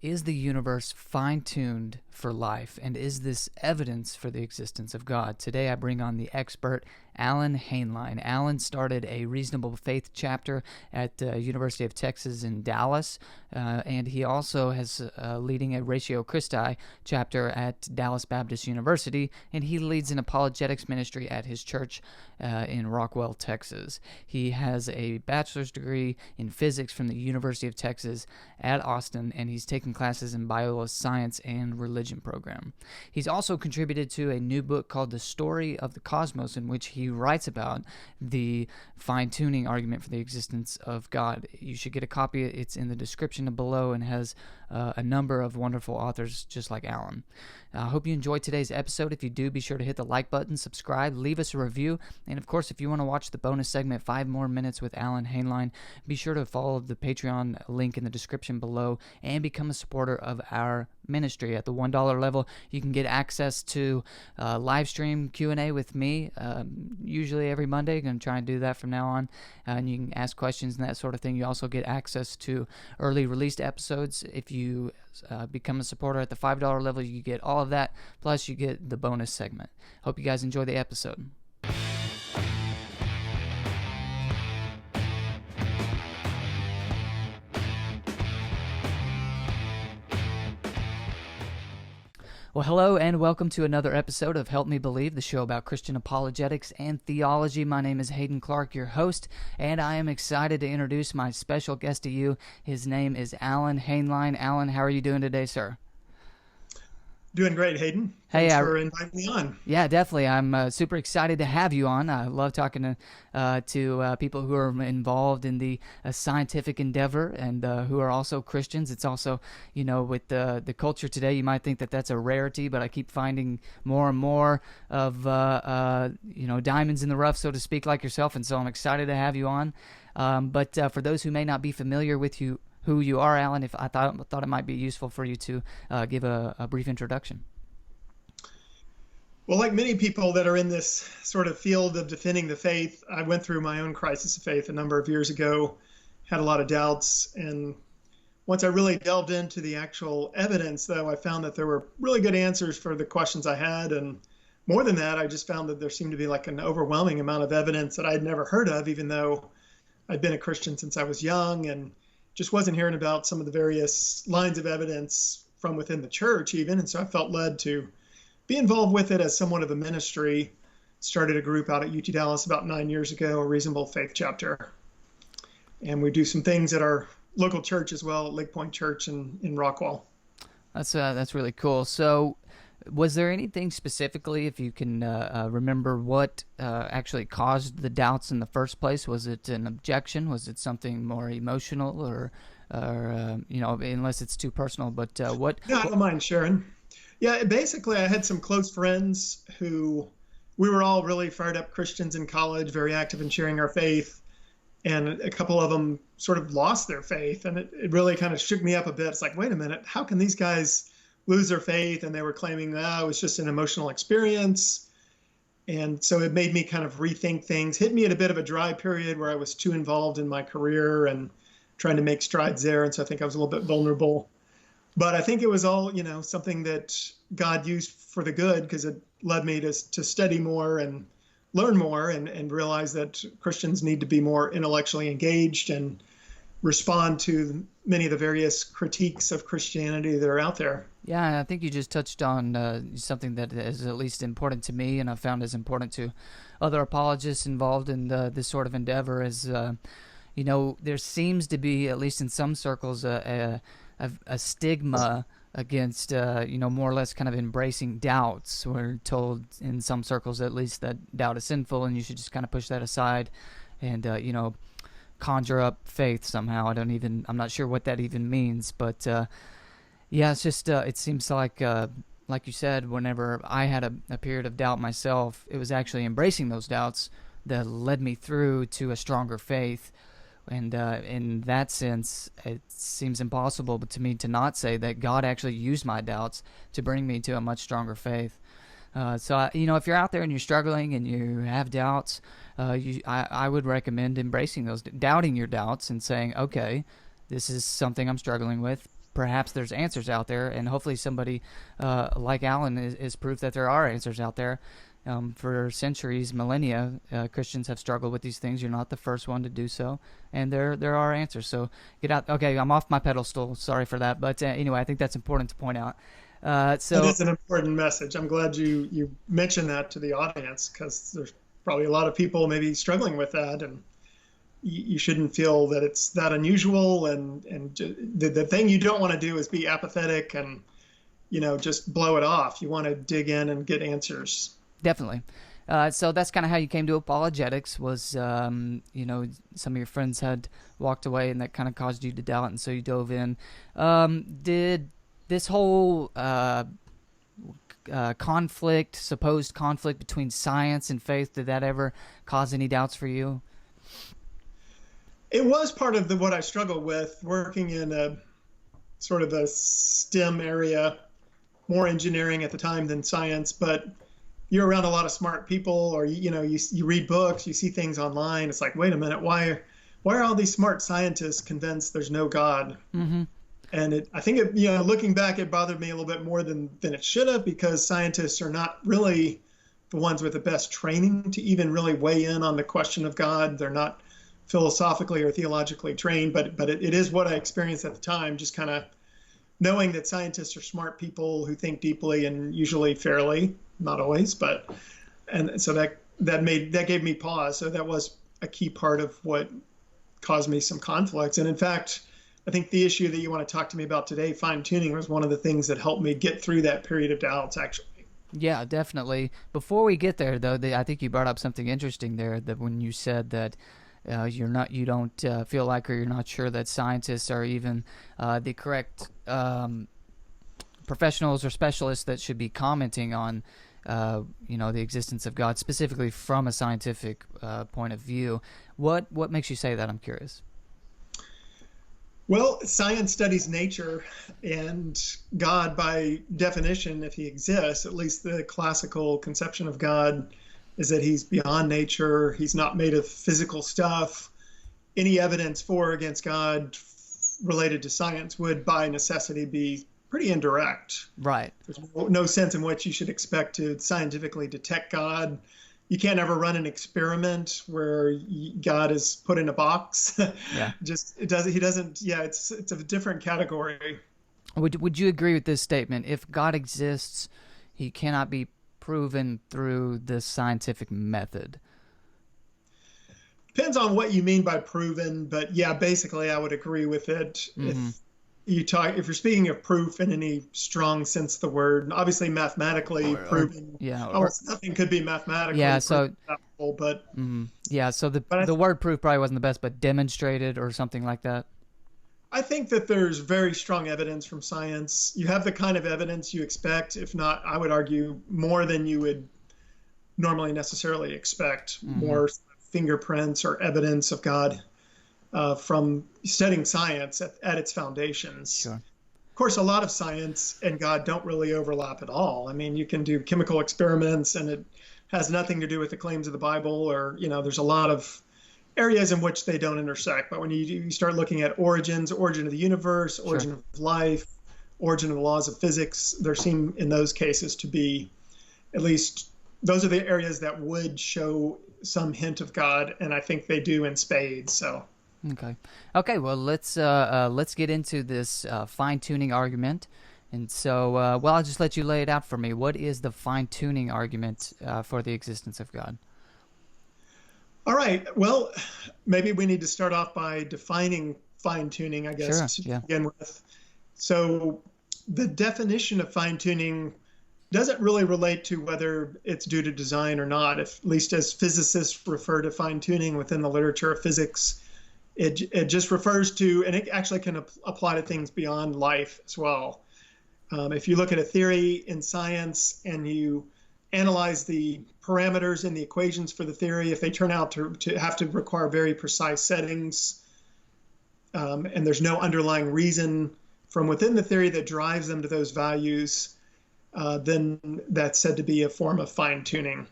Is the universe fine-tuned for life, and is this evidence for the existence of God? Today I bring on the expert, Alan Hainline. Alan started a Reasonable Faith chapter at University of Texas in Dallas, and he also has leading a Ratio Christi chapter at Dallas Baptist University, and he leads an apologetics ministry at his church in Rockwell, Texas. He has a bachelor's degree in physics from the University of Texas at Austin, and he's taken classes in bioscience and religion program. He's also contributed to a new book called The Story of the Cosmos, in which he writes about the fine-tuning argument for the existence of God. You should get a copy. It's in the description below and has a number of wonderful authors just like Alan. I hope you enjoyed today's episode. If you do, be sure to hit the like button, subscribe, leave us a review, and of course, if you want to watch the bonus segment, 5 more minutes with Alan Hainline, be sure to follow the Patreon link in the description below and become a supporter of our ministry. At the $1 level, you can get access to live stream Q&A with me, usually every Monday. I'm going to try and do that from now on, and you can ask questions and that sort of thing. You also get access to early released episodes. If you become a supporter at the $5 level, you get all of that, plus you get the bonus segment. Hope you guys enjoy the episode. Well, hello and welcome to another episode of Help Me Believe, the show about Christian apologetics and theology. My name is Haden Clark, your host, and I am excited to introduce my special guest to you. His name is Alan Hainline. Alan, how are you doing today, sir? Doing great, Haden. Hey, Thanks for inviting me on. Yeah, definitely. I'm super excited to have you on. I love talking to people who are involved in the scientific endeavor and who are also Christians. It's also, with the culture today, you might think that that's a rarity, but I keep finding more and more of, diamonds in the rough, so to speak, like yourself, and so I'm excited to have you on. But for those who may not be familiar with who you are, Alan, if I thought it might be useful for you to give a brief introduction. Well, like many people that are in this sort of field of defending the faith, I went through my own crisis of faith a number of years ago, had a lot of doubts. And once I really delved into the actual evidence, though, I found that there were really good answers for the questions I had. And more than that, I just found that there seemed to be like an overwhelming amount of evidence that I'd never heard of, even though I'd been a Christian since I was young and just wasn't hearing about some of the various lines of evidence from within the church even. And so I felt led to be involved with it as somewhat of a ministry. Started a group out at UT Dallas about 9 years ago, a Reasonable Faith chapter. And we do some things at our local church as well, at Lake Point Church in Rockwell. That's really cool. So was there anything specifically, if you can remember, what actually caused the doubts in the first place? Was it an objection? Was it something more emotional or unless it's too personal, but what? Yeah, I don't mind sharing. Yeah, basically I had some close friends who we were all really fired up Christians in college, very active in sharing our faith. And a couple of them sort of lost their faith. And it really kind of shook me up a bit. It's like, wait a minute, how can these guys lose their faith? And they were claiming, it was just an emotional experience. And so it made me kind of rethink things, hit me at a bit of a dry period where I was too involved in my career and trying to make strides there. And so I think I was a little bit vulnerable. But I think it was all, something that God used for the good, because it led me to study more and learn more and realize that Christians need to be more intellectually engaged and respond to many of the various critiques of Christianity that are out there. Yeah, I think you just touched on something that is at least important to me, and I found as important to other apologists involved in this sort of endeavor. Is there seems to be, at least in some circles, a stigma against more or less kind of embracing doubts. We're told in some circles at least that doubt is sinful and you should just kind of push that aside and conjure up faith somehow. I'm not sure what that even means, but it's just it seems like you said, whenever I had a period of doubt myself, it was actually embracing those doubts that led me through to a stronger faith. And in that sense, it seems impossible to me to not say that God actually used my doubts to bring me to a much stronger faith. So if you're out there and you're struggling and you have doubts, I would recommend embracing those, doubting your doubts and saying, okay, this is something I'm struggling with. perhaps there's answers out there, and hopefully somebody like Alan is proof that there are answers out there. For centuries, millennia, Christians have struggled with these things. You're not the first one to do so, and there are answers. So get out. Okay, I'm off my pedestal. Sorry for that, but anyway, I think that's important to point out. So it is an important message. I'm glad you mentioned that to the audience, because there's probably a lot of people maybe struggling with that, and you shouldn't feel that it's that unusual. And the thing you don't want to do is be apathetic and just blow it off. You want to dig in and get answers. Definitely. So that's kind of how you came to apologetics. Was some of your friends had walked away, and that kind of caused you to doubt, and so you dove in. Did this whole supposed conflict between science and faith, did that ever cause any doubts for you? It was part of what I struggled with, working in a sort of a STEM area, more engineering at the time than science, but you're around a lot of smart people, or you read books, you see things online. It's like, wait a minute, why are all these smart scientists convinced there's no God? Mm-hmm. And I think looking back, it bothered me a little bit more than it should have, because scientists are not really the ones with the best training to even really weigh in on the question of God. They're not philosophically or theologically trained, but it is what I experienced at the time, just kind of knowing that scientists are smart people who think deeply and usually fairly, not always, and so that gave me pause. So that was a key part of what caused me some conflicts. And in fact, I think the issue that you want to talk to me about today, fine tuning, was one of the things that helped me get through that period of doubts, actually. Yeah, definitely. Before we get there, though, I think you brought up something interesting there, that when you said that you don't feel like, or you're not sure that scientists are even the correct professionals or specialists that should be commenting on the existence of God, specifically from a scientific point of view. What makes you say that? I'm curious. Well, science studies nature, and God, by definition, if he exists, at least the classical conception of God is that he's beyond nature. He's not made of physical stuff. Any evidence for or against God related to science would, by necessity, be pretty indirect. Right. There's no sense in which you should expect to scientifically detect God. You can't ever run an experiment where God is put in a box. Yeah. It's a different category. Would you agree with this statement? If God exists, he cannot be proven through the scientific method. Depends on what you mean by proven, but yeah, basically I would agree with it. Mm-hmm. If you're speaking of proof in any strong sense of the word, obviously mathematically proven. Almost nothing could be mathematically proven, but so the word proof probably wasn't the best, but demonstrated or something like that. I think that there's very strong evidence from science. You have the kind of evidence you expect, if not, I would argue, more than you would normally necessarily expect. Mm-hmm. More fingerprints or evidence of God from studying science at its foundations. Sure. Of course, a lot of science and God don't really overlap at all. I mean, you can do chemical experiments and it has nothing to do with the claims of the Bible, or, there's a lot of areas in which they don't intersect. But when you start looking at origin of the universe, origin of life, origin of the laws of physics, there seem in those cases to be, at least those are the areas that would show some hint of God, and I think they do in spades. So. Okay. Well, let's get into this fine-tuning argument. And so, I'll just let you lay it out for me. What is the fine-tuning argument for the existence of God? All right. Well, maybe we need to start off by defining fine-tuning, I guess, to begin with. So the definition of fine-tuning doesn't really relate to whether it's due to design or not, at least as physicists refer to fine-tuning within the literature of physics. It just refers to, and it actually can apply to things beyond life as well. If you look at a theory in science and you analyze the parameters and the equations for the theory, if they turn out to have to require very precise settings, and there's no underlying reason from within the theory that drives them to those values, then that's said to be a form of fine-tuning.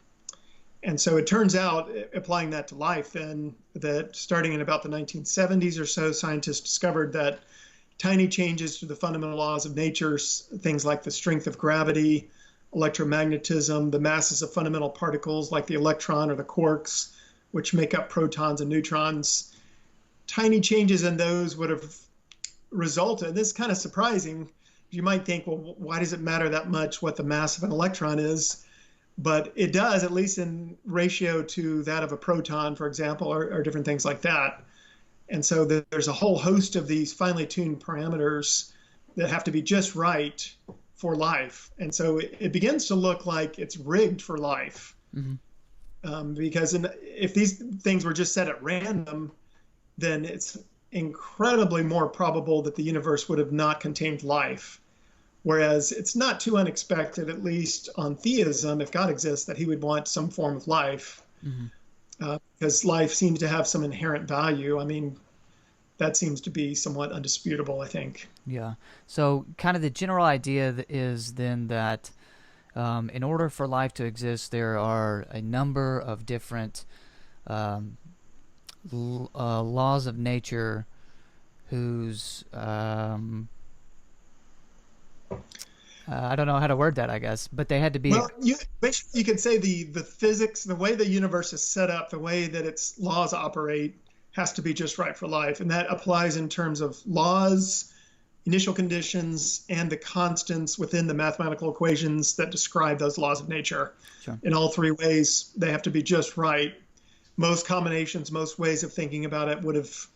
And so it turns out, applying that to life, then, that starting in about the 1970s or so, scientists discovered that tiny changes to the fundamental laws of nature, things like the strength of gravity, electromagnetism, the masses of fundamental particles like the electron or the quarks, which make up protons and neutrons. Tiny changes in those would have resulted, this is kind of surprising. You might think, well, why does it matter that much what the mass of an electron is? But it does, at least in ratio to that of a proton, for example, or different things like that. And so there's a whole host of these finely tuned parameters that have to be just right for life. And so it begins to look like it's rigged for life. Because if these things were just set at random, then it's incredibly more probable that the universe would have not contained life. Whereas it's not too unexpected, at least on theism, if God exists, that he would want some form of life. Because life seems to have some inherent value. I mean, that seems to be somewhat undisputable, I think. Yeah. So kind of the general idea is then that in order for life to exist, there are a number of different laws of nature whose I don't know how to word that, I guess, but they had to be. Well, you could say the physics, the way the universe is set up, the way that its laws operate, has to be just right for life, and that applies in terms of laws, initial conditions, and the constants within the mathematical equations that describe those laws of nature. Sure. In all three ways, they have to be just right. Most combinations, most ways of thinking about it would have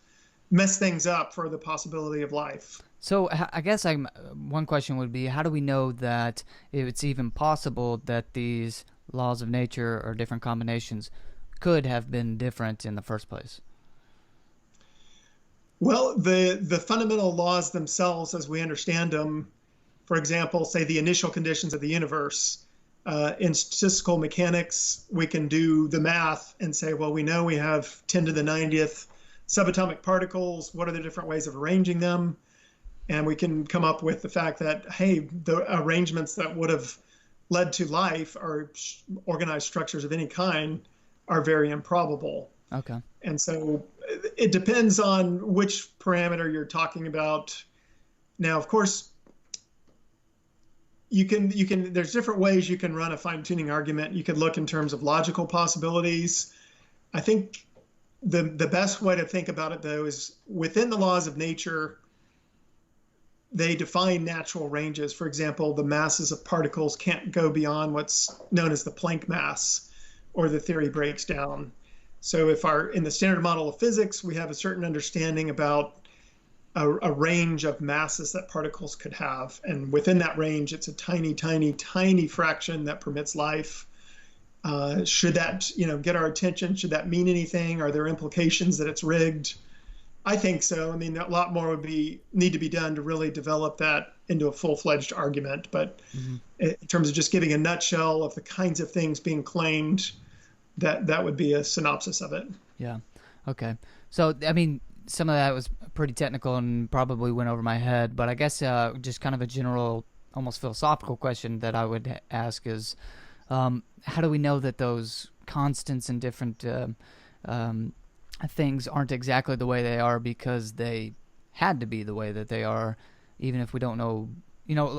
messed things up for the possibility of life. So I guess one question would be, how do we know that it's even possible that these laws of nature or different combinations could have been different in the first place? Well, the fundamental laws themselves, as we understand them, for example, say the initial conditions of the universe, in statistical mechanics, we can do the math and say, well, we know we have 10 to the 90th subatomic particles. What are the different ways of arranging them? And we can come up with the fact that, hey, the arrangements that would have led to life or organized structures of any kind are very improbable. Okay. And so it depends on which parameter you're talking about. Now, of course, there's different ways you can run a fine-tuning argument. You could look in terms of logical possibilities. I think the best way to think about it, though, is within the laws of nature, they define natural ranges. For example, the masses of particles can't go beyond what's known as the Planck mass, or the theory breaks down. So if in the standard model of physics, we have a certain understanding about a range of masses that particles could have. And within that range, it's a tiny, tiny, tiny fraction that permits life. Should that, get our attention? Should that mean anything? Are there implications that it's rigged? I think so. I mean, a lot more would need to be done to really develop that into a full-fledged argument. But in terms of just giving a nutshell of the kinds of things being claimed, that would be a synopsis of it. Yeah. Okay. So, I mean, some of that was pretty technical and probably went over my head, but I guess just kind of a general, almost philosophical question that I would ask is, how do we know that those constants and different things aren't exactly the way they are because they had to be the way that they are, even if we don't know?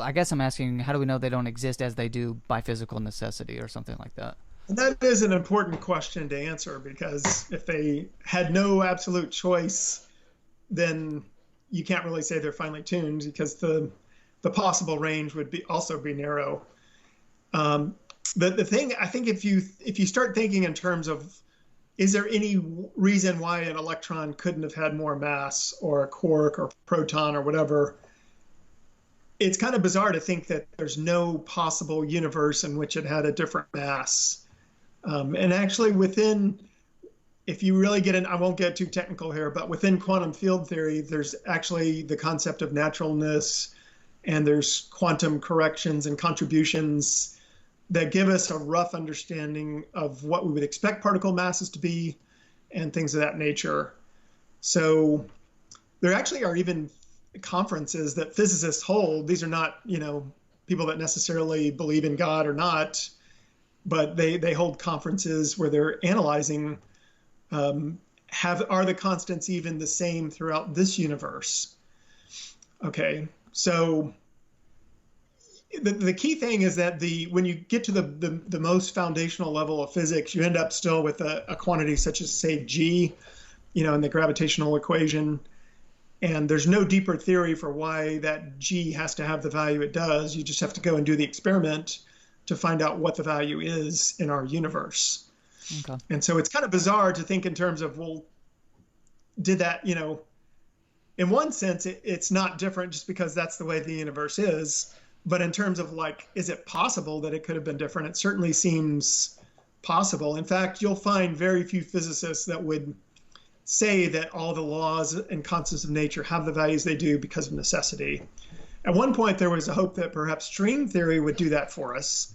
I guess I'm asking, how do we know they don't exist as they do by physical necessity or something like that? That is an important question to answer, because if they had no absolute choice, then you can't really say they're finely tuned, because the possible range would also be narrow. The thing, I think, if you start thinking in terms of, is there any reason why an electron couldn't have had more mass, or a quark or proton or whatever, it's kind of bizarre to think that there's no possible universe in which it had a different mass. And actually if you really get in, I won't get too technical here, but within quantum field theory, there's actually the concept of naturalness, and there's quantum corrections and contributions that give us a rough understanding of what we would expect particle masses to be and things of that nature. So there actually are even conferences that physicists hold. These are not, people that necessarily believe in God or not, but they hold conferences where they're analyzing, are the constants even the same throughout this universe? Okay, so the key thing is that when you get to the most foundational level of physics, you end up still with a quantity such as, say, G, in the gravitational equation. And there's no deeper theory for why that G has to have the value it does. You just have to go and do the experiment to find out what the value is in our universe. Okay. And so it's kind of bizarre to think in terms of, well, did that, in one sense, it's not different just because that's the way the universe is. But in terms of is it possible that it could have been different? It certainly seems possible. In fact, you'll find very few physicists that would say that all the laws and constants of nature have the values they do because of necessity. At one point, there was a hope that perhaps string theory would do that for us,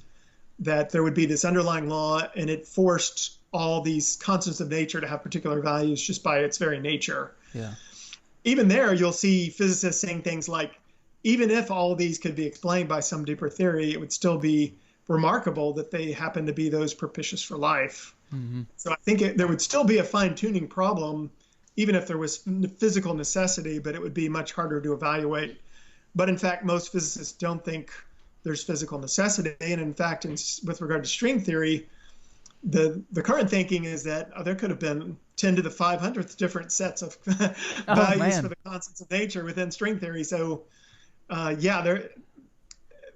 that there would be this underlying law and it forced all these constants of nature to have particular values just by its very nature. Yeah. Even there, you'll see physicists saying things like, even if all of these could be explained by some deeper theory, it would still be remarkable that they happen to be those propitious for life. Mm-hmm. So I think there would still be a fine-tuning problem, even if there was physical necessity, but it would be much harder to evaluate. But in fact, most physicists don't think there's physical necessity. And in fact, with regard to string theory, the current thinking is that there could have been 10 to the 500th different sets of values for the constants of nature within string theory. So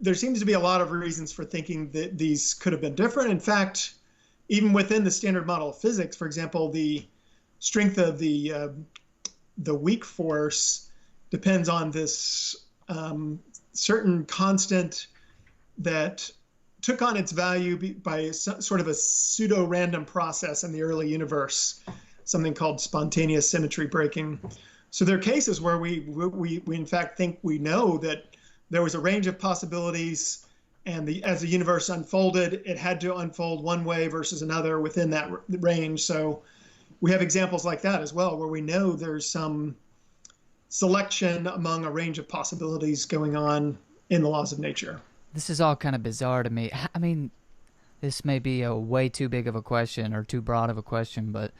there seems to be a lot of reasons for thinking that these could have been different. In fact, even within the standard model of physics, for example, the strength of the weak force depends on this certain constant that took on its value by sort of a pseudo-random process in the early universe, something called spontaneous symmetry breaking. So there are cases where we in fact think we know that there was a range of possibilities, and as the universe unfolded, it had to unfold one way versus another within that range. So we have examples like that as well, where we know there's some selection among a range of possibilities going on in the laws of nature. This is all kind of bizarre to me. I mean, this may be a way too big of a question or too broad of a question, but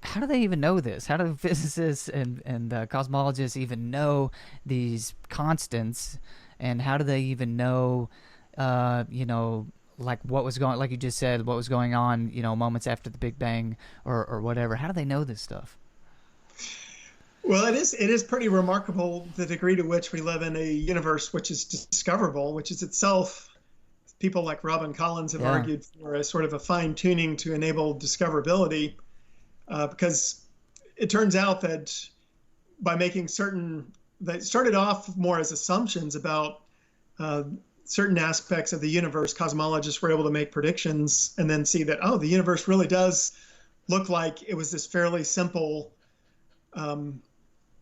how do they even know this? How do physicists and cosmologists even know these constants? And how do they even know, what was going, like you just said, what was going on, moments after the Big Bang or whatever? How do they know this stuff? Well, it is pretty remarkable the degree to which we live in a universe which is discoverable, which is itself, people like Robin Collins have argued for a sort of a fine tuning to enable discoverability, because it turns out that by making that started off more as assumptions about certain aspects of the universe, cosmologists were able to make predictions and then see that, the universe really does look like it was this fairly simple,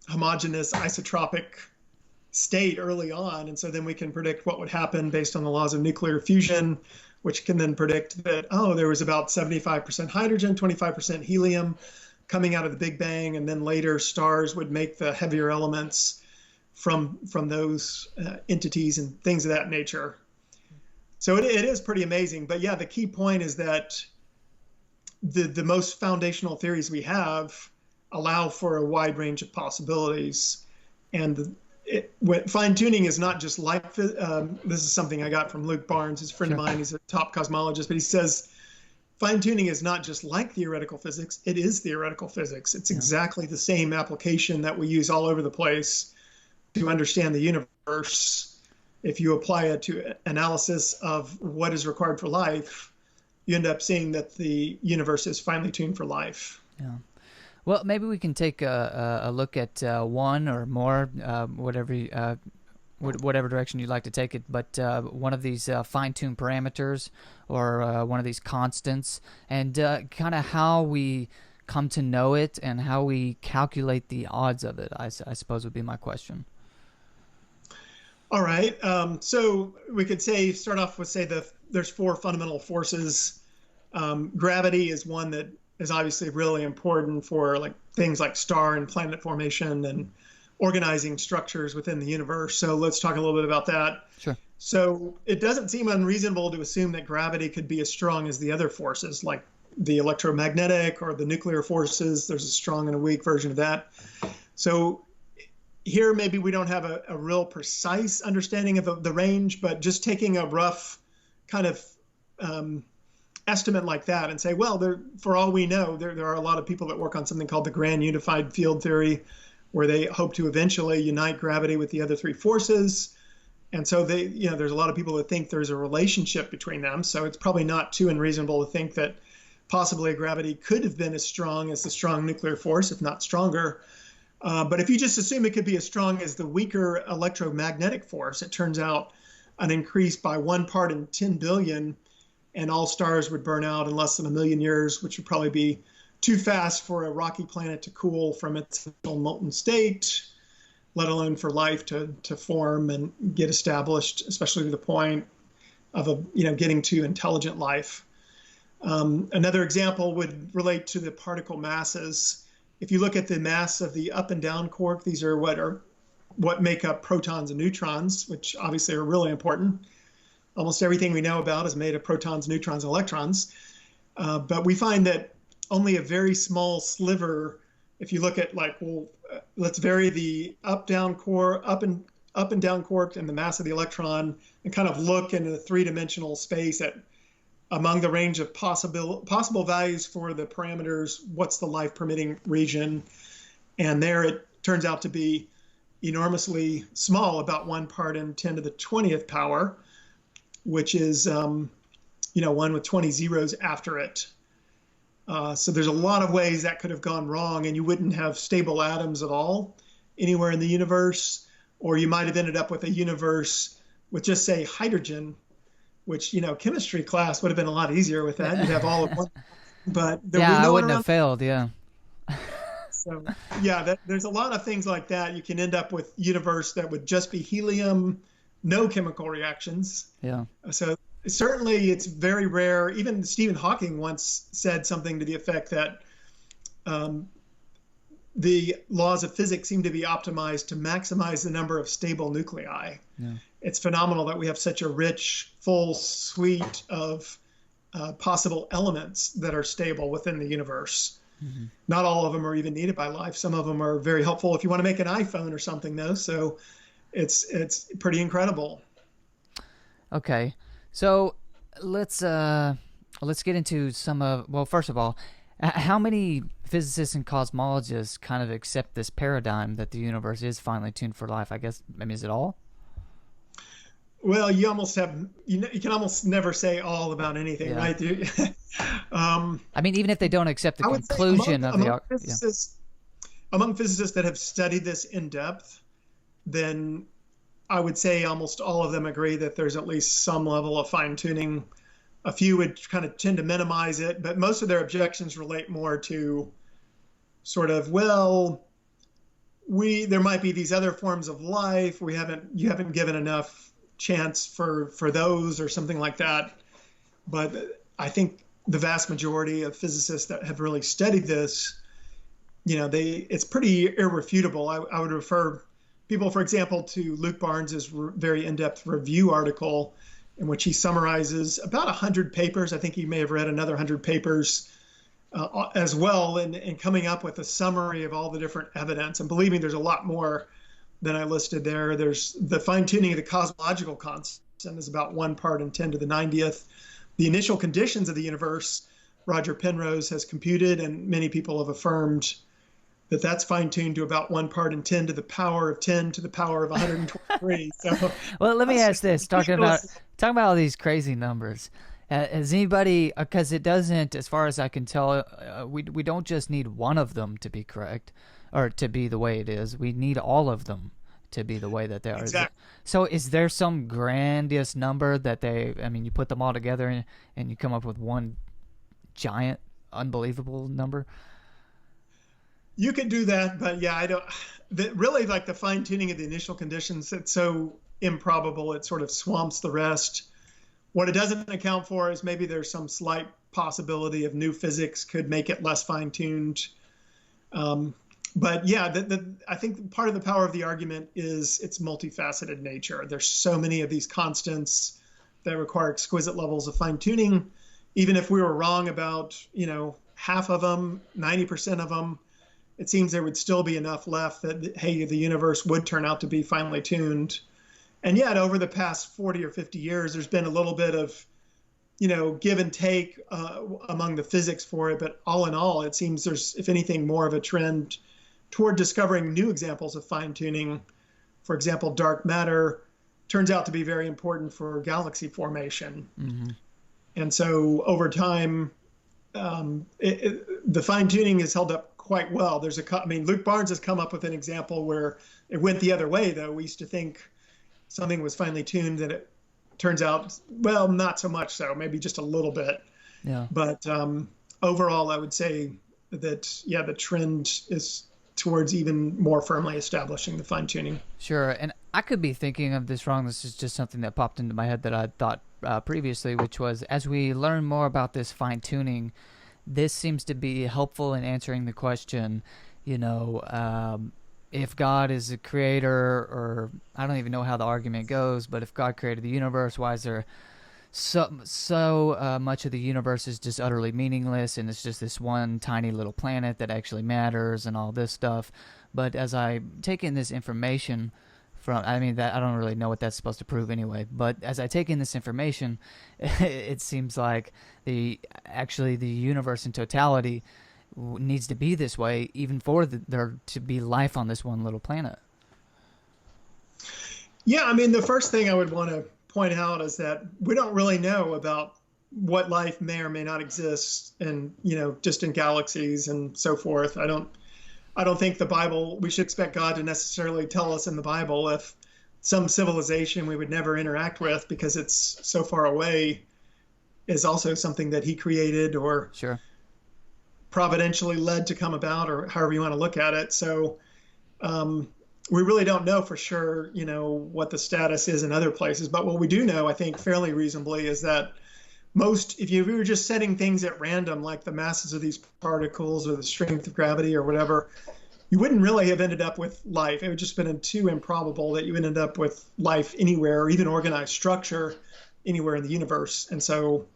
homogeneous isotropic state early on. And so then we can predict what would happen based on the laws of nuclear fusion, which can then predict that, there was about 75% hydrogen, 25% helium coming out of the Big Bang. And then later stars would make the heavier elements from those entities and things of that nature. So it is pretty amazing. But yeah, the key point is that the most foundational theories we have allow for a wide range of possibilities. And fine tuning is not just like, this is something I got from Luke Barnes, his friend of mine, he's a top cosmologist, but he says, fine tuning is not just like theoretical physics, it is theoretical physics. It's exactly the same application that we use all over the place to understand the universe. If you apply it to analysis of what is required for life, you end up seeing that the universe is finely tuned for life. Yeah. Well, maybe we can take a look at one or more, whatever direction you'd like to take it, but one of these fine-tuned parameters or one of these constants, and kind of how we come to know it and how we calculate the odds of it, I suppose would be my question. All right. So we could start off with there's four fundamental forces. Gravity is one that is obviously really important for things like star and planet formation and organizing structures within the universe. So let's talk a little bit about that. Sure. So it doesn't seem unreasonable to assume that gravity could be as strong as the other forces, like the electromagnetic or the nuclear forces. There's a strong and a weak version of that. So here maybe we don't have a real precise understanding of the range, but just taking a rough kind of estimate like that and say, well, for all we know, there are a lot of people that work on something called the grand unified field theory, where they hope to eventually unite gravity with the other three forces. And so there's a lot of people that think there's a relationship between them. So it's probably not too unreasonable to think that possibly gravity could have been as strong as the strong nuclear force, if not stronger. But if you just assume it could be as strong as the weaker electromagnetic force, it turns out an increase by 1 part in 10 billion, and all stars would burn out in less than 1 million years, which would probably be too fast for a rocky planet to cool from its molten state, let alone for life to form and get established, especially to the point of getting to intelligent life. Another example would relate to the particle masses. If you look at the mass of the up and down quark, these are what make up protons and neutrons, which obviously are really important. Almost everything we know about is made of protons, neutrons, and electrons. But we find that only a very small sliver, if you look at let's vary the up and down quark and the mass of the electron, and kind of look into the three-dimensional space at among the range of possible values for the parameters, what's the life permitting region. And there it turns out to be enormously small, about 1 part in 10 to the 20th power, which is, 1 with 20 zeros after it. So there's a lot of ways that could have gone wrong, and you wouldn't have stable atoms at all anywhere in the universe, or you might have ended up with a universe with just, say, hydrogen, which, chemistry class would have been a lot easier with that. You'd have all of one, but I wouldn't have failed. Yeah. So there's a lot of things like that. You can end up with universe that would just be helium, no chemical reactions. Yeah. So certainly it's very rare. Even Stephen Hawking once said something to the effect that the laws of physics seem to be optimized to maximize the number of stable nuclei. Yeah. It's phenomenal that we have such a rich, full suite of possible elements that are stable within the universe. Mm-hmm. Not all of them are even needed by life. Some of them are very helpful if you want to make an iPhone or something, though. So it's pretty incredible. Okay, so let's get into some of. Well, first of all, how many physicists and cosmologists kind of accept this paradigm that the universe is finely tuned for life? I guess, is it all? Well, you can almost never say all about anything, right? Even if they don't accept the conclusion among physicists that have studied this in depth, then I would say almost all of them agree that there's at least some level of fine tuning. A few would kind of tend to minimize it, but most of their objections relate more to sort of, there might be these other forms of life. You haven't given enough chance for those or something like that. But I think the vast majority of physicists that have really studied this, it's pretty irrefutable. I would refer people, for example, to Luke Barnes's very in-depth review article in which he summarizes about 100 papers. I think he may have read another 100 papers as well, and coming up with a summary of all the different evidence. And believe me, there's a lot more than I listed there. There's the fine-tuning of the cosmological constant is about 1 part in 10 to the 90th. The initial conditions of the universe, Roger Penrose has computed, and many people have affirmed that that's fine-tuned to about 1 part in 10 to the power of 10 to the power of 123. So, well, let me ask this: talking about all these crazy numbers. Has anybody? Because it doesn't, as far as I can tell, we don't just need one of them to be correct, or to be the way it is. We need all of them to be the way that they are. Exactly. So is there some grandiose number that you put them all together and you come up with one giant, unbelievable number? You can do that, but I don't. Really, like the fine tuning of the initial conditions, it's so improbable it sort of swamps the rest. What it doesn't account for is maybe there's some slight possibility of new physics could make it less fine tuned. But I think part of the power of the argument is its multifaceted nature. There's so many of these constants that require exquisite levels of fine tuning. Even if we were wrong about, half of them, 90% of them, it seems there would still be enough left that, hey, the universe would turn out to be finely tuned. And yet, over the past 40 or 50 years, there's been a little bit of, give and take among the physics for it. But all in all, it seems there's, if anything, more of a trend toward discovering new examples of fine tuning. For example, dark matter turns out to be very important for galaxy formation. Mm-hmm. And so over time, the fine tuning is held up quite well. Luke Barnes has come up with an example where it went the other way, though. We used to think something was finely tuned, and it turns out, well, not so much so, maybe just a little bit. Yeah. But overall, I would say that, yeah, the trend is towards even more firmly establishing the fine tuning. Sure. And I could be thinking of this wrong. This is just something that popped into my head that I thought previously, which was, as we learn more about this fine tuning, this seems to be helpful in answering the question, if God is a creator, or I don't even know how the argument goes, but if God created the universe, why is there so much of the universe is just utterly meaningless, and it's just this one tiny little planet that actually matters and all this stuff. But as I take in this information that I don't really know what that's supposed to prove anyway, but as I take in this information, it seems like the universe in totality needs to be this way, even for there to be life on this one little planet. Yeah, the first thing I would want to point out is that we don't really know about what life may or may not exist in, just in galaxies and so forth. I don't think the Bible, we should expect God to necessarily tell us in the Bible if some civilization we would never interact with because it's so far away is also something that he created or sure, providentially led to come about, or however you want to look at it. So we really don't know for sure, what the status is in other places. But what we do know, I think fairly reasonably, is that if you were just setting things at random, like the masses of these particles or the strength of gravity or whatever, you wouldn't really have ended up with life. It would just been too improbable that you ended up with life anywhere, or even organized structure anywhere in the universe. And so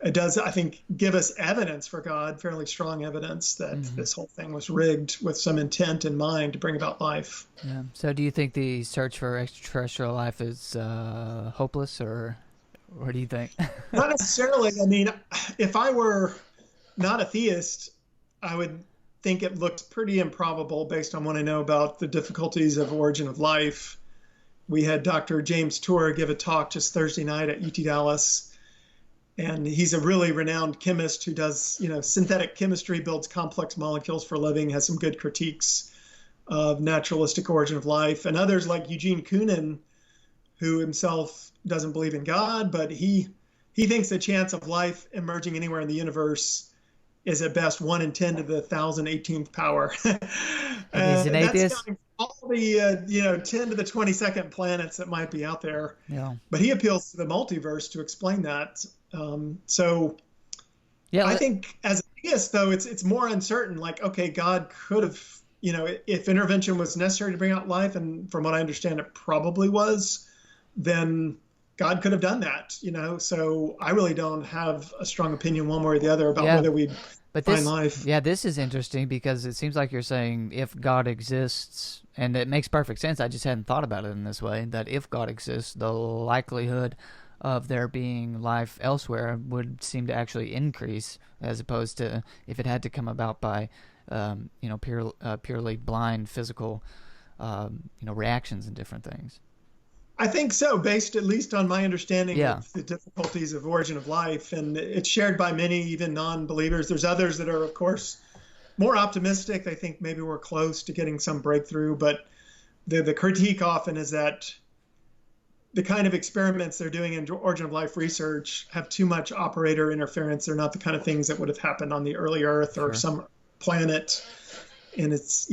it does, I think, give us evidence for God, fairly strong evidence that this whole thing was rigged with some intent in mind to bring about life. Yeah. So do you think the search for extraterrestrial life is hopeless, or what do you think? Not necessarily. If I were not a theist, I would think it looks pretty improbable based on what I know about the difficulties of origin of life. We had Dr. James Tour give a talk just Thursday night at UT Dallas. And he's a really renowned chemist who does, synthetic chemistry, builds complex molecules for a living, has some good critiques of naturalistic origin of life. And others like Eugene Koonin, who himself doesn't believe in God, but he thinks the chance of life emerging anywhere in the universe is at best 1 in 10 to the 1,018th power. He's an atheist. That's counting all the 10 to the 22nd planets that might be out there. Yeah. But he appeals to the multiverse to explain that. I think as a theist, though, it's more uncertain. Like, okay, God could have, if intervention was necessary to bring out life, and from what I understand, it probably was, then God could have done that, So I really don't have a strong opinion one way or the other about whether we'd find life. Yeah, this is interesting because it seems like you're saying if God exists, and it makes perfect sense. I just hadn't thought about it in this way, that if God exists, the likelihood of there being life elsewhere would seem to actually increase, as opposed to if it had to come about by, purely blind physical, reactions and different things. I think so, based at least on my understanding of the difficulties of origin of life. And it's shared by many, even non-believers. There's others that are, of course, more optimistic. They think maybe we're close to getting some breakthrough. But the critique often is that the kind of experiments they're doing in origin of life research have too much operator interference. They're not the kind of things that would have happened on the early Earth or some planet in its,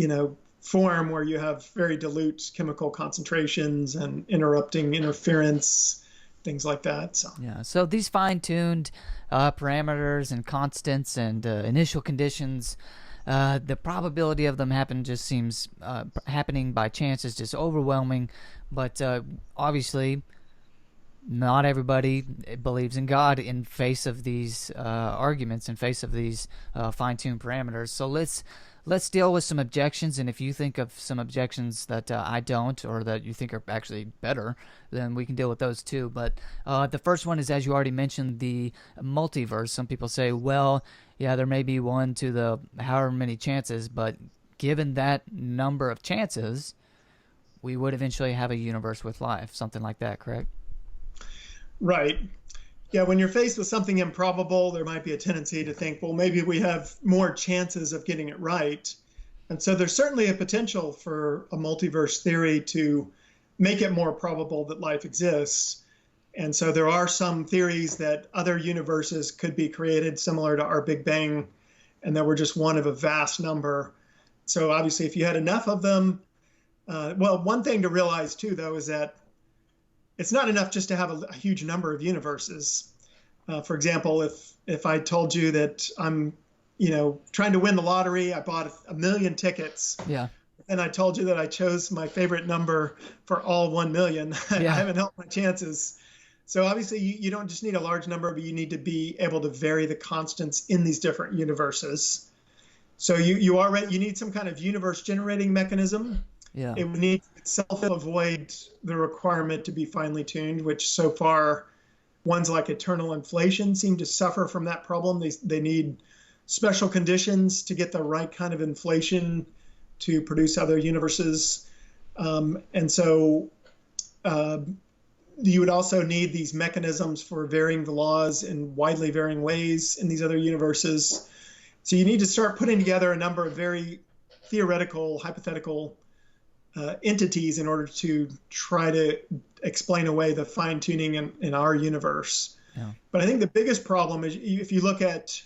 form where you have very dilute chemical concentrations and interference, things like that. So these fine-tuned parameters and constants and initial conditions, the probability of them happening by chance is just overwhelming. But obviously, not everybody believes in God in face of these arguments, in face of these fine-tuned parameters. So let's let's deal with some objections. And if you think of some objections that I don't, or that you think are actually better, then we can deal with those too. But the first one is, as you already mentioned, the multiverse. Some people say, well, yeah, there may be one to the however many chances, but given that number of chances, we would eventually have a universe with life, something like that, correct? Right. Yeah, when you're faced with something improbable, there might be a tendency to think, well, maybe we have more chances of getting it right. And so there's certainly a potential for a multiverse theory to make it more probable that life exists. And so there are some theories that other universes could be created similar to our Big Bang, and that we're just one of a vast number. So obviously, if you had enough of them, well, one thing to realize too, though, is that it's not enough just to have a huge number of universes. For example, if I told you that I'm, trying to win the lottery, I bought 1 million tickets. Yeah. And I told you that I chose my favorite number for all 1 million. Yeah. I haven't helped my chances. So obviously, you don't just need a large number, but you need to be able to vary the constants in these different universes. So you need some kind of universe generating mechanism. Yeah. It would need to itself avoid the requirement to be finely tuned, which so far ones like eternal inflation seem to suffer from that problem. They need special conditions to get the right kind of inflation to produce other universes. And so you would also need these mechanisms for varying the laws in widely varying ways in these other universes. So you need to start putting together a number of very theoretical, hypothetical entities in order to try to explain away the fine tuning in our universe. Yeah. But I think the biggest problem is if you look at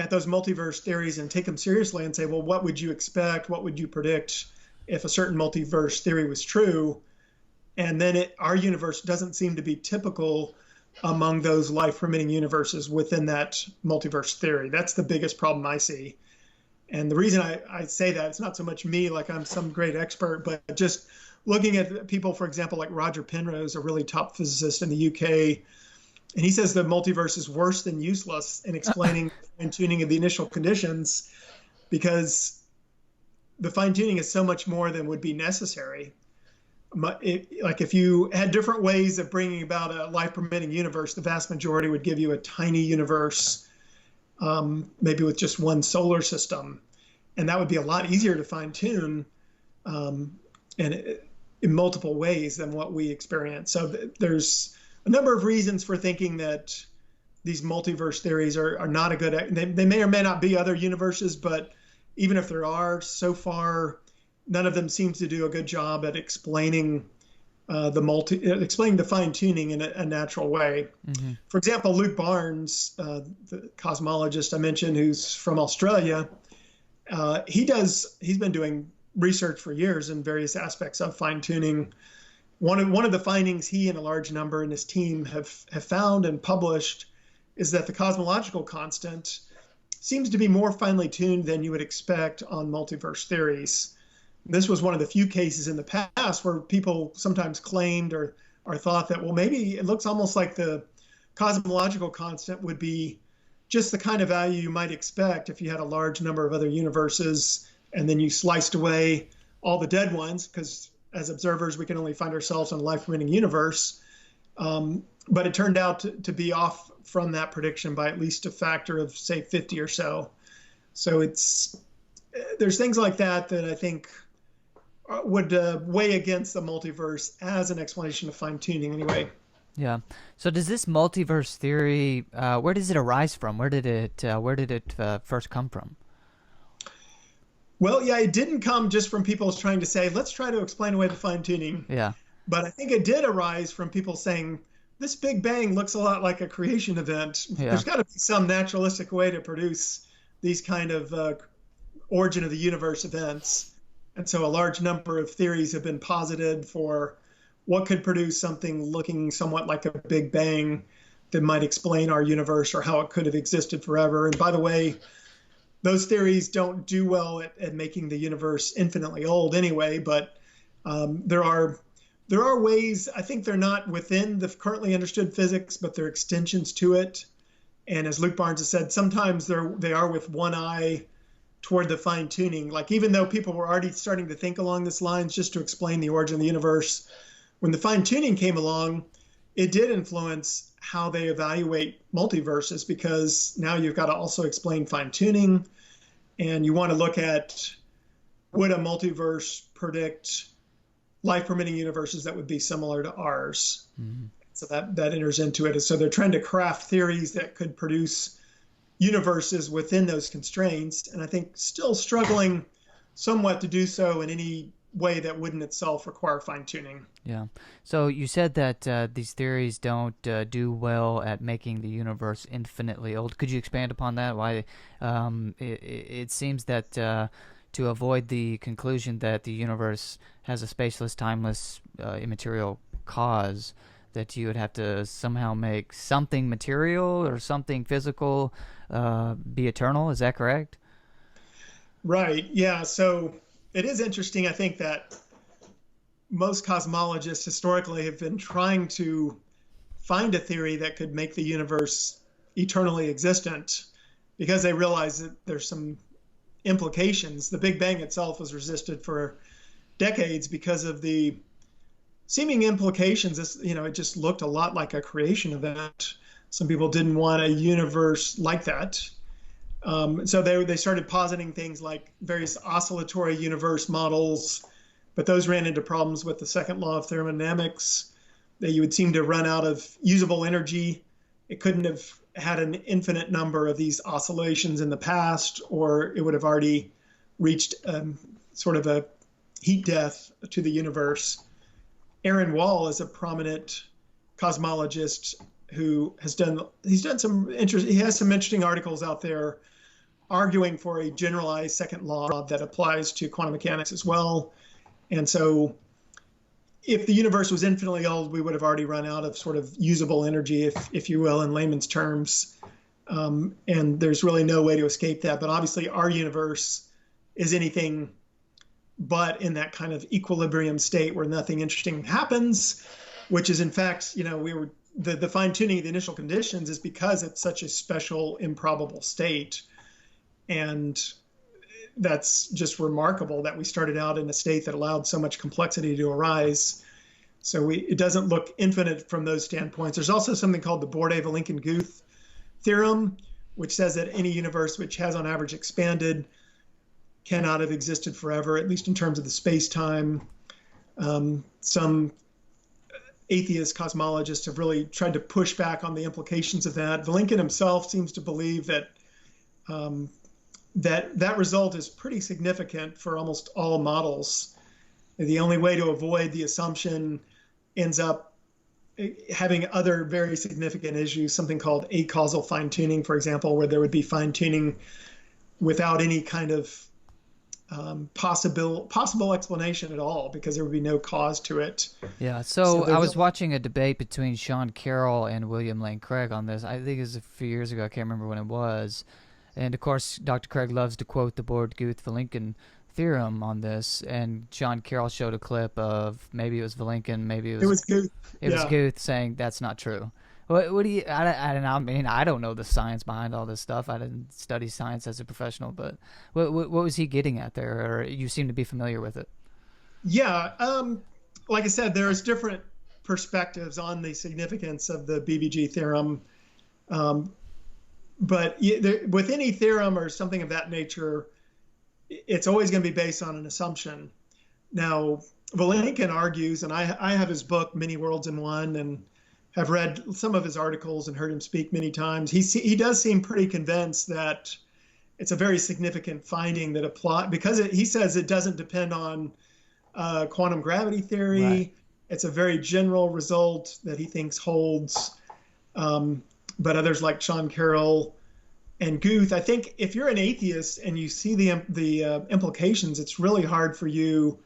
those multiverse theories and take them seriously and say, well, what would you expect? What would you predict if a certain multiverse theory was true? And then our universe doesn't seem to be typical among those life-permitting universes within that multiverse theory. That's the biggest problem I see. And the reason I say that, it's not so much me, like I'm some great expert, but just looking at people, for example, like Roger Penrose, a really top physicist in the UK, and he says the multiverse is worse than useless in explaining fine-tuning of the initial conditions, because the fine-tuning is so much more than would be necessary. Like if you had different ways of bringing about a life-permitting universe, the vast majority would give you a tiny universe, maybe with just one solar system. And that would be a lot easier to fine-tune in multiple ways than what we experience. So there's a number of reasons for thinking that these multiverse theories are not a good, they may or may not be other universes, but even if there are, so far, none of them seems to do a good job at explaining explaining the fine tuning in a natural way. Mm-hmm. For example, Luke Barnes, the cosmologist I mentioned, who's from Australia, he's been doing research for years in various aspects of fine tuning. One of the findings he and a large number in his team have found and published is that the cosmological constant seems to be more finely tuned than you would expect on multiverse theories. This was one of the few cases in the past where people sometimes claimed or thought that, well, maybe it looks almost like the cosmological constant would be just the kind of value you might expect if you had a large number of other universes and then you sliced away all the dead ones, because as observers, we can only find ourselves in a life-permitting universe. But it turned out to be off from that prediction by at least a factor of, say, 50 or so. So there's things like that I think would weigh against the multiverse as an explanation of fine-tuning anyway. Yeah. So does this multiverse theory, where does it arise from? Where did it first come from? Well, yeah, it didn't come just from people trying to say, let's try to explain away the fine-tuning. Yeah. But I think it did arise from people saying, this Big Bang looks a lot like a creation event. Yeah. There's got to be some naturalistic way to produce these kind of origin of the universe events. And so a large number of theories have been posited for what could produce something looking somewhat like a Big Bang that might explain our universe or how it could have existed forever. And by the way, those theories don't do well at making the universe infinitely old anyway, but there are ways. I think they're not within the currently understood physics, but they're extensions to it. And as Luke Barnes has said, sometimes they are with one eye toward the fine tuning. Like, even though people were already starting to think along this lines just to explain the origin of the universe, when the fine tuning came along, it did influence how they evaluate multiverses, because now you've got to also explain fine tuning, and you want to look at, would a multiverse predict life permitting universes that would be similar to ours? Mm-hmm. So that enters into it. So they're trying to craft theories that could produce universes within those constraints, and I think still struggling somewhat to do so in any way that wouldn't itself require fine-tuning. Yeah. So you said that these theories don't do well at making the universe infinitely old. Could you expand upon that? Why it seems that to avoid the conclusion that the universe has a spaceless, timeless, immaterial cause, that you would have to somehow make something material or something physical be eternal. Is that correct? Right. Yeah. So it is interesting, I think, that most cosmologists historically have been trying to find a theory that could make the universe eternally existent, because they realize that there's some implications. The Big Bang itself was resisted for decades because of the seeming implications. It just looked a lot like a creation event. Some people didn't want a universe like that. So they started positing things like various oscillatory universe models, but those ran into problems with the second law of thermodynamics, that you would seem to run out of usable energy. It couldn't have had an infinite number of these oscillations in the past, or it would have already reached sort of a heat death to the universe. Aaron Wall is a prominent cosmologist who has some interesting articles out there arguing for a generalized second law that applies to quantum mechanics as well. And so if the universe was infinitely old, we would have already run out of sort of usable energy, if you will, in layman's terms. And there's really no way to escape that. But obviously our universe is anything but in that kind of equilibrium state where nothing interesting happens, which is in fact, the fine tuning of the initial conditions is because it's such a special, improbable state. And that's just remarkable that we started out in a state that allowed so much complexity to arise. So it doesn't look infinite from those standpoints. There's also something called the Borda-Vilenkin-Guth theorem, which says that any universe which has on average expanded cannot have existed forever, at least in terms of the space-time. Some atheist cosmologists have really tried to push back on the implications of that. Vilenkin himself seems to believe that that result is pretty significant for almost all models. The only way to avoid the assumption ends up having other very significant issues, something called acausal fine-tuning, for example, where there would be fine-tuning without any kind of possible explanation at all, because there would be no cause to it. Yeah, so I was watching a debate between Sean Carroll and William Lane Craig on this. I think it was a few years ago. I can't remember when it was. And, of course, Dr. Craig loves to quote the Borda-Vilenkin theorem on this. And Sean Carroll showed a clip of, maybe it was Vilenkin, maybe it was Guth. It was Guth saying that's not true. What do you? I mean, I don't know the science behind all this stuff. I didn't study science as a professional, but what was he getting at there? Or you seem to be familiar with it. Yeah, like I said, there's different perspectives on the significance of the BVG theorem, but with any theorem or something of that nature, it's always going to be based on an assumption. Now, Vilenkin argues, and I have his book Many Worlds in One, and have read some of his articles and heard him speak many times. He does seem pretty convinced that it's a very significant finding that apply, because he says it doesn't depend on quantum gravity theory. Right. It's a very general result that he thinks holds. But others like Sean Carroll and Guth, I think if you're an atheist and you see the implications, it's really hard for you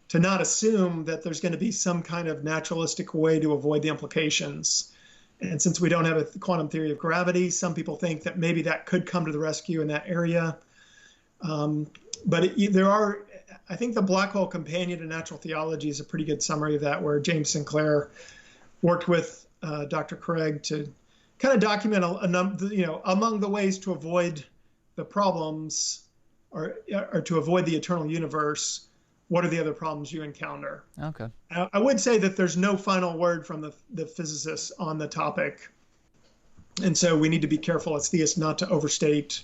to not assume that there's going to be some kind of naturalistic way to avoid the implications. And since we don't have a quantum theory of gravity, some people think that maybe that could come to the rescue in that area. But I think the Black Hole Companion to Natural Theology is a pretty good summary of that, where James Sinclair worked with Dr. Craig to kind of document among the ways to avoid the problems or to avoid the eternal universe, what are the other problems you encounter? Okay. I would say that there's no final word from the physicists on the topic. And so we need to be careful as theists not to overstate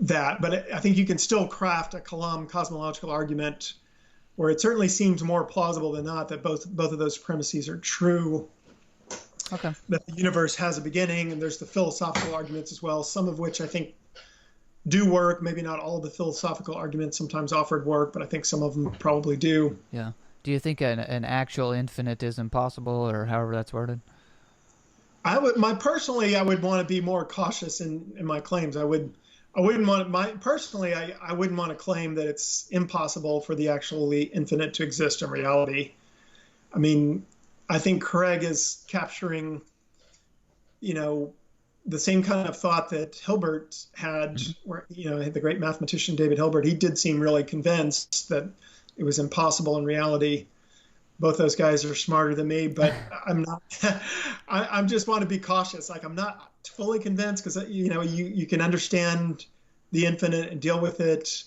that. But I think you can still craft a Kalam cosmological argument where it certainly seems more plausible than not that both of those premises are true. Okay. That the universe has a beginning, and there's the philosophical arguments as well, some of which I think do work. Maybe not all of the philosophical arguments sometimes offered work, but I think some of them probably do. Yeah. Do you think an actual infinite is impossible, or however that's worded? I would want to be more cautious in my claims. I wouldn't want I wouldn't want to claim that it's impossible for the actually infinite to exist in reality. I mean, I think Craig is capturing, the same kind of thought that Hilbert had, where, the great mathematician David Hilbert, he did seem really convinced that it was impossible in reality. Both those guys are smarter than me, but I'm not. I just want to be cautious. Like, I'm not fully convinced because you can understand the infinite and deal with it,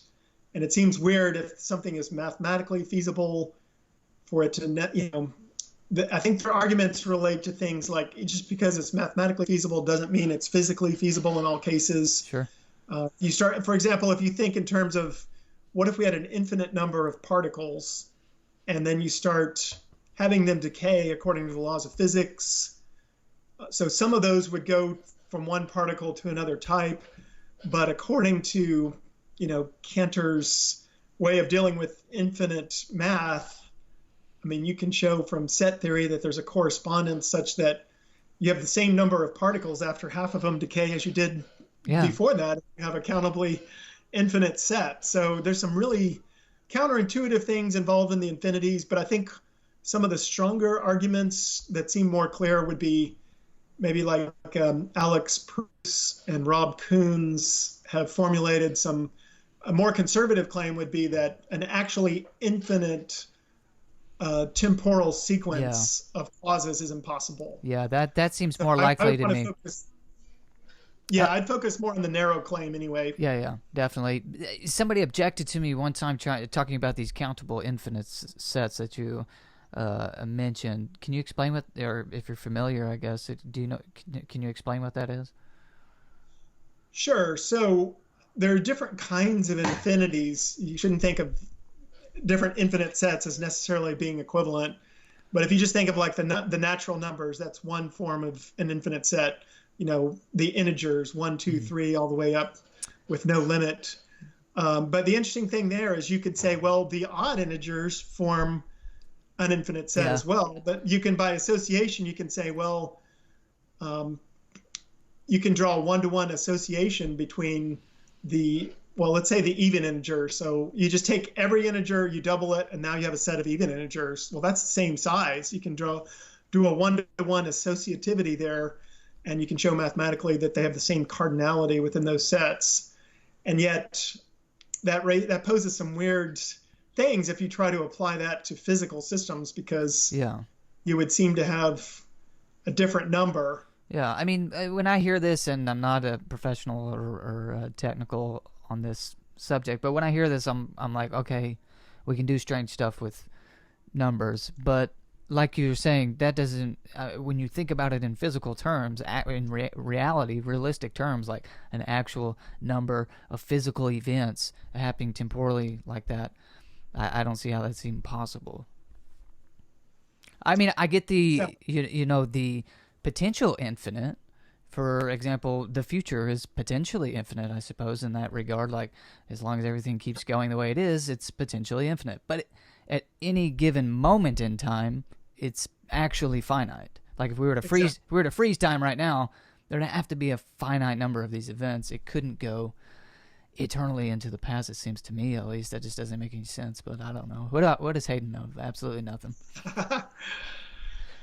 and it seems weird if something is mathematically feasible for it to I think their arguments relate to things like just because it's mathematically feasible doesn't mean it's physically feasible in all cases. Sure. You start, for example, if you think in terms of what if we had an infinite number of particles, and then you start having them decay according to the laws of physics. So some of those would go from one particle to another type, but according to, Cantor's way of dealing with infinite math, I mean, you can show from set theory that there's a correspondence such that you have the same number of particles after half of them decay as you did before that. You have a countably infinite set. So there's some really counterintuitive things involved in the infinities, but I think some of the stronger arguments that seem more clear would be maybe like Alex Proust and Rob Koons have formulated a more conservative claim would be that an actually infinite temporal sequence of clauses is impossible. Yeah, that seems more likely to me. I'd focus more on the narrow claim anyway. Yeah, definitely. Somebody objected to me one time talking about these countable infinite sets that you mentioned. Can you explain what, or if you're familiar, I guess, do you know? Can you explain what that is? Sure. So there are different kinds of infinities. You shouldn't think of different infinite sets as necessarily being equivalent. But if you just think of like the natural numbers, that's one form of an infinite set. The integers 1, 2, 3, all the way up with no limit. But the interesting thing there is you could say, well, the odd integers form an infinite set as well. But you can, by association, you can say, well, you can draw a one-to-one association between let's say the even integer. So you just take every integer, you double it, and now you have a set of even integers. Well, that's the same size. You can do a one-to-one associativity there, and you can show mathematically that they have the same cardinality within those sets. And yet that poses some weird things if you try to apply that to physical systems, because you would seem to have a different number. Yeah, I mean, when I hear this, and I'm not a professional or technical on this subject, but when I hear this, I'm like, okay, we can do strange stuff with numbers, but like you're saying, that doesn't, when you think about it in physical terms, in reality, realistic terms, like an actual number of physical events happening temporally like that, I don't see how that's even possible. I mean, I get the, the potential infinite. For example, the future is potentially infinite, I suppose, in that regard. Like, as long as everything keeps going the way it is, it's potentially infinite. But at any given moment in time, it's actually finite. Like, if we were to freeze time right now, there'd have to be a finite number of these events. It couldn't go eternally into the past, it seems to me, at least. That just doesn't make any sense, but I don't know. What does Haden know? Absolutely nothing.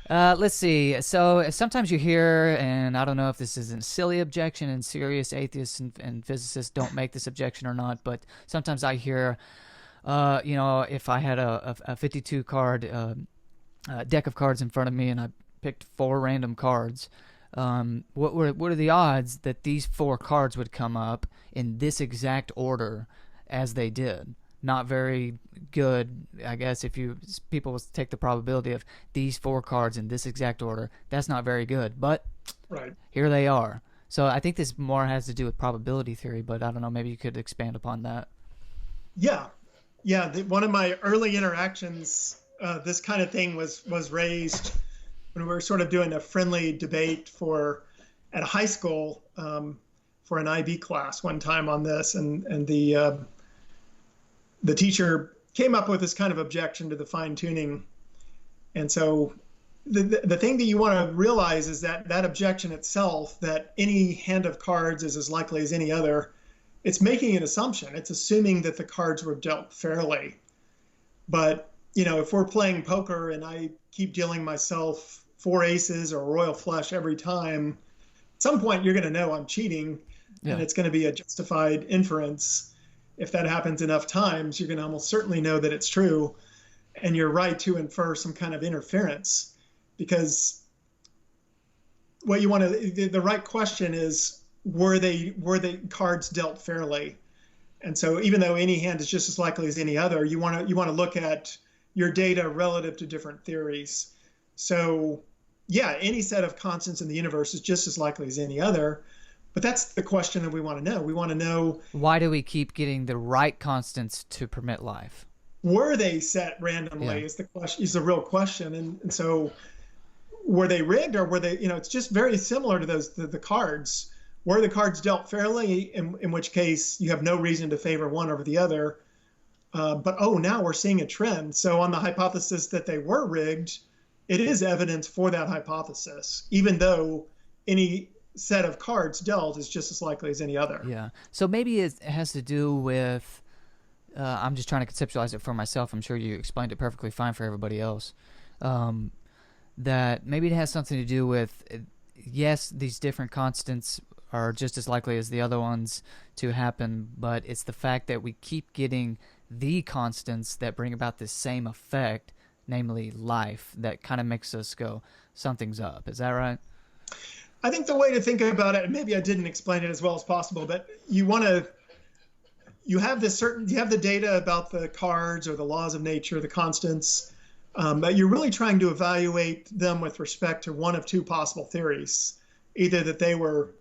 Let's see. So sometimes you hear, and I don't know if this is a silly objection, and serious atheists and physicists don't make this objection or not, but sometimes I hear, if I had a 52 card deck of cards in front of me and I picked 4 random cards, what are the odds that these 4 cards would come up in this exact order as they did. Not very good, I guess, if people take the probability of these 4 cards in this exact order. That's not very good, but Right. here they are. So I think this more has to do with probability theory, but I don't know, maybe you could expand upon that. Yeah. Yeah. One of my early interactions, this kind of thing was raised when we were sort of doing a friendly debate at a high school for an IB class one time on this, and the teacher came up with this kind of objection to the fine tuning. And so the thing that you want to realize is that objection itself, that any hand of cards is as likely as any other, it's making an assumption. It's assuming that the cards were dealt fairly. But, if we're playing poker and I keep dealing myself 4 aces or a royal flush every time, at some point you're going to know I'm cheating, and it's going to be a justified inference. If that happens enough times, you're going to almost certainly know that it's true, and you're right to infer some kind of interference, because what you want to, the right question is, were the cards dealt fairly? And so even though any hand is just as likely as any other, you want to look at your data relative to different theories. So yeah, any set of constants in the universe is just as likely as any other. But that's the question that we want to know. We want to know, why do we keep getting the right constants to permit life? Were they set randomly is the question, is the real question. And so were they rigged, or were they, it's just very similar to the cards. Were the cards dealt fairly, in which case you have no reason to favor one over the other. But now we're seeing a trend. So on the hypothesis that they were rigged, it is evidence for that hypothesis, even though any set of cards dealt is just as likely as any other. Yeah. So maybe it has to do with, I'm just trying to conceptualize it for myself. I'm sure you explained it perfectly fine for everybody else. That maybe it has something to do with, yes, these different constants are just as likely as the other ones to happen, but it's the fact that we keep getting the constants that bring about this same effect, namely life, that kind of makes us go, something's up. Is that right? I think the way to think about it, and maybe I didn't explain it as well as possible, but you have the data about the cards or the laws of nature, the constants, but you're really trying to evaluate them with respect to one of 2 possible theories, either that they were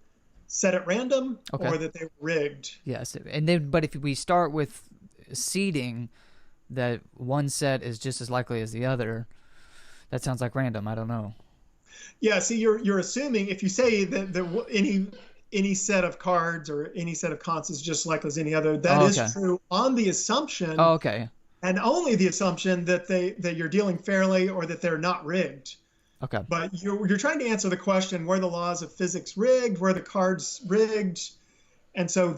set at random or that they were rigged. Yes, but if we start with seeding that one set is just as likely as the other, that sounds like random. I don't know. Yeah, see, you're assuming, if you say that any set of cards or any set of constants is just like as any other, that is true on the assumption. Oh, okay. And only the assumption that you're dealing fairly or that they're not rigged. Okay. But you're trying to answer the question: were the laws of physics rigged? Were the cards rigged? And so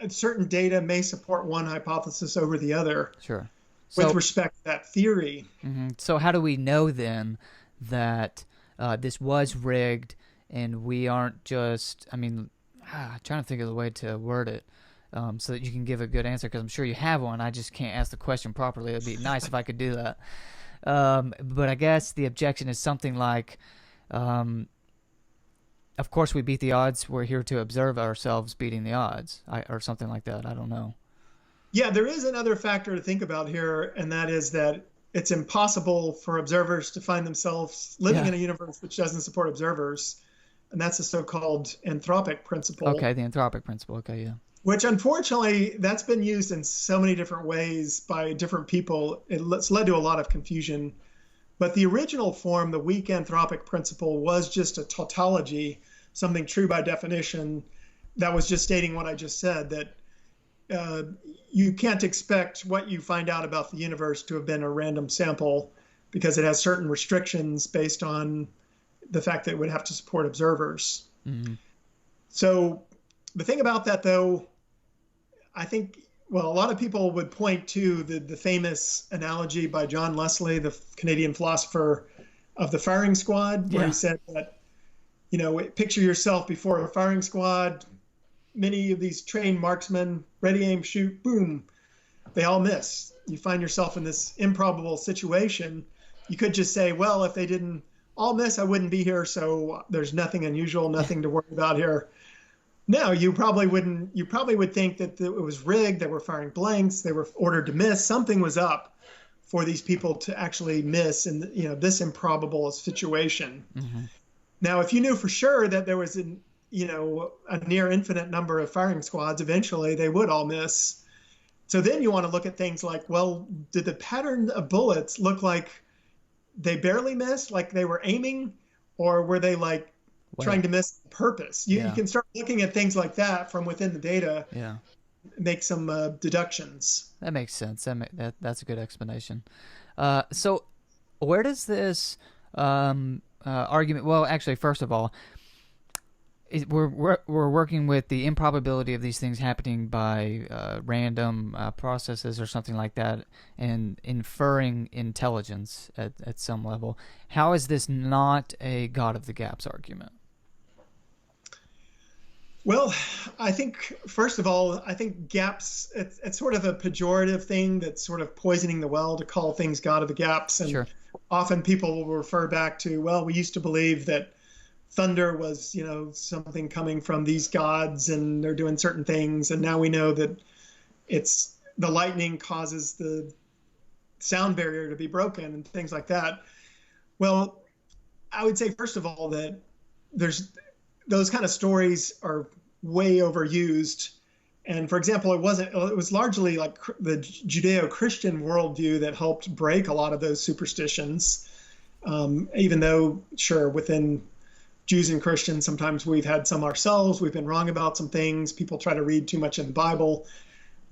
certain data may support one hypothesis over the other. Sure. With respect to that theory. Mm-hmm. So how do we know then that this was rigged, and we aren't just, trying to think of the way to word it so that you can give a good answer, because I'm sure you have one. I just can't ask the question properly. It would be nice if I could do that. But I guess the objection is something like, of course we beat the odds. We're here to observe ourselves beating the odds, or something like that. I don't know. Yeah, there is another factor to think about here, and that is that it's impossible for observers to find themselves living in a universe which doesn't support observers. And that's the so-called anthropic principle. Okay, the anthropic principle. Okay, yeah. Which, unfortunately, that's been used in so many different ways by different people. It's led to a lot of confusion. But the original form, the weak anthropic principle, was just a tautology, something true by definition, that was just stating what I just said, that you can't expect what you find out about the universe to have been a random sample, because it has certain restrictions based on the fact that it would have to support observers. Mm-hmm. So the thing about that, though, I think, a lot of people would point to the famous analogy by John Leslie, the Canadian philosopher, of the firing squad, where he said that, picture yourself before a firing squad, many of these trained marksmen, ready, aim, shoot, boom, they all miss. You find yourself in this improbable situation. You could just say, well, if they didn't all miss, I wouldn't be here, so there's nothing unusual, nothing to worry about here. No, you probably wouldn't. You probably would think that it was rigged. They were firing blanks. They were ordered to miss. Something was up for these people to actually miss in this improbable situation. Mm-hmm. Now, if you knew for sure that there was a near infinite number of firing squads, eventually they would all miss. So then you want to look at things like, well, did the pattern of bullets look like they barely missed, like they were aiming, or were they like trying to miss on purpose? You can start looking at things like that from within the data. Yeah. Make some deductions. That makes sense. That's a good explanation. So where does this argument? Well, actually, first of all, we're working with the improbability of these things happening by random processes or something like that, and inferring intelligence at some level. How is this not a God of the gaps argument? Well, I think, first of all, I think gaps, it's sort of a pejorative thing that's sort of poisoning the well to call things God of the gaps. And Sure. Often people will refer back to, well, we used to believe that thunder was, something coming from these gods and they're doing certain things. And now we know that it's the lightning causes the sound barrier to be broken and things like that. Well, I would say, first of all, that those kind of stories are way overused. And for example, it was largely like the Judeo-Christian worldview that helped break a lot of those superstitions. Even though, sure, within Jews and Christians, sometimes we've had some ourselves, we've been wrong about some things. People try to read too much in the Bible.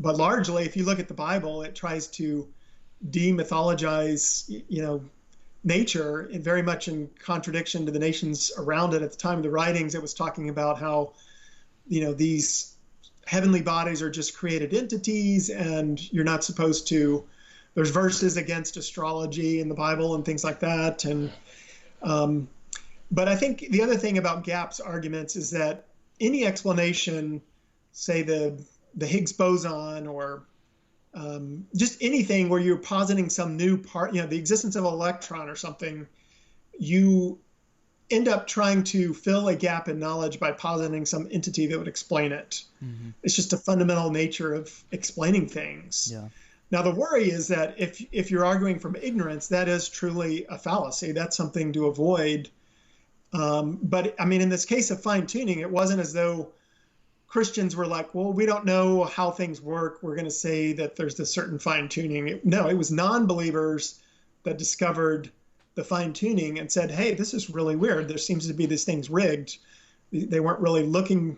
But largely, if you look at the Bible, it tries to demythologize, nature, and very much in contradiction to the nations around it. At the time of the writings, it was talking about how, these heavenly bodies are just created entities, and you're not supposed to. There's verses against astrology in the Bible and things like that. And but I think the other thing about gaps arguments is that any explanation, say the Higgs boson, or just anything where you're positing some new part, the existence of an electron or something, you end up trying to fill a gap in knowledge by positing some entity that would explain it. Mm-hmm. It's just a fundamental nature of explaining things. Yeah. Now, the worry is that if you're arguing from ignorance, that is truly a fallacy. That's something to avoid. But I mean, in this case of fine tuning, it wasn't as though Christians were like, well, we don't know how things work, we're going to say that there's this certain fine tuning. No, it was non-believers that discovered the fine tuning and said, hey, this is really weird. There seems to be this thing's rigged. They weren't really looking